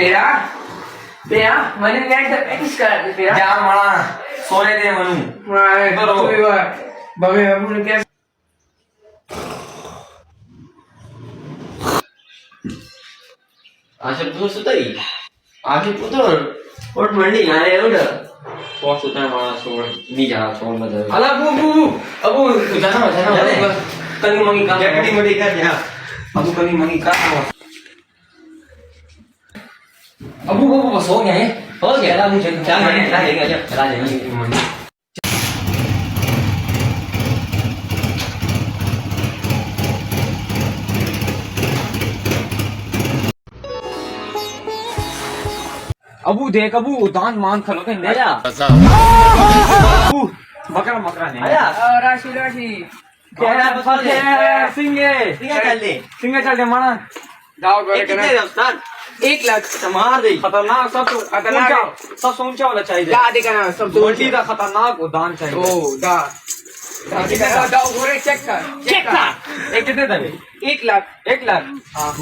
तेरा तेरा मैंने नेट से प्रैक्टिस करा थी तेरा जा माणा सोने दे मनु बरोबर बघे आपण काय अशा तू सुताई आधी पुतळ पोट मंडी आणि एवढं पोट सुताई मला सोड मी जा सोड मध्ये अला अबू जाना कनी मंगी का जॅकेटी मध्ये का जा अबू कनी मंगी का अबू बस हो गया है हो गया चला मुझे चल मैंने चला लेगा चला लेगा अबू देख अबू दान मान खलो के ले आया अबू बकरा बकरा नहीं आया राशी राशी सिंगे चल दे चल दे माना जाओ करे कितने करना उस्ताद 1 लाख मार दे खतरनाक खतरनाक है। सबसे ऊंचा वाला चाहिए दा दे करना सब गोल्डी का खतरनाक वो दान चाहिए ओ दा दे करना जाओ गोरे चेक कर एक कितने दबे 1 लाख 1 लाख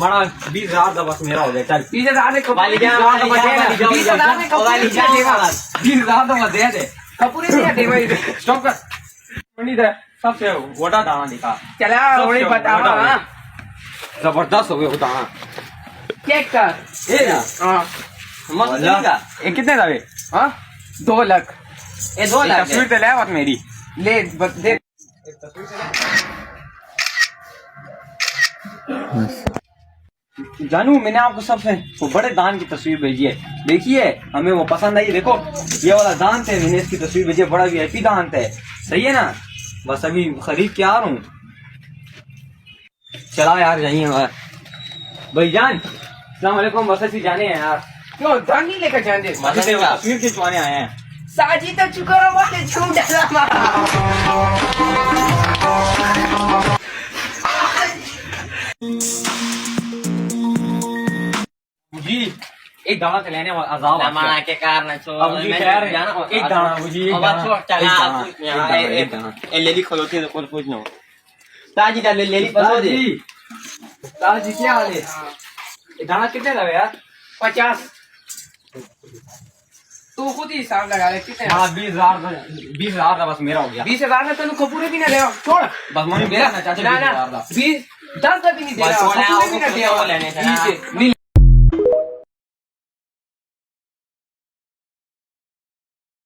माना 20,000 का बस मेरा हो गया चल 20,000 ने वाली जा 20,000 ने वाली जा 20,000 तो मत दे दे कपूरे नहीं दे भाई स्टॉप कर मंडी दे सबसे वोटा दाना दिखा चला थोड़ी बताओ हां जबरदस्त हो गया वो दाना चेक कर ए ना हां मस्त लगा ये कितने दबे हां 2 लाख ये 2 लाख तस्वीर तो ले बात मेरी ले बस दे जानू मैंने आपको सबसे वो बड़े दान की तस्वीर भेजी है देखिए हमें वो पसंद आई देखो ये वाला दान थे मैंने इसकी तस्वीर भेजी है बड़ा वीआईपी दान थे सही है ना बस अभी खरीद के आ रहा हूँ चला यार जाइए भाईजान अस्सलाम वालेकुम बस ऐसी जाने हैं यार क्यों दान नहीं लेकर जाने तस्वीर खिंचवाने आए हैं साजी तो चुका रहा बोले झूठ डाला जी एक दाना से लेने वाला अजाब माना के कारण छो अब जी खैर एक दाना मुझे एक दाना छोड़ चला एक दाना ए लेली खोलोती तो कुछ पूछनो ताजी डाल लेली पसंद है ताजी क्या हाल है ये दाना कितने लगे यार 50 तू खुद ही हिसाब लगा ले कितने हाँ 20,000 का बस मेरा हो गया 20,000 में तेन कपूरे भी ना दे छोड़ बस मैंने मेरा ना चाचा ना 20,000 का 20 10 का भी नहीं दे रहा बस छोड़, कपूरे भी ना वो दे लेने चला। नहीं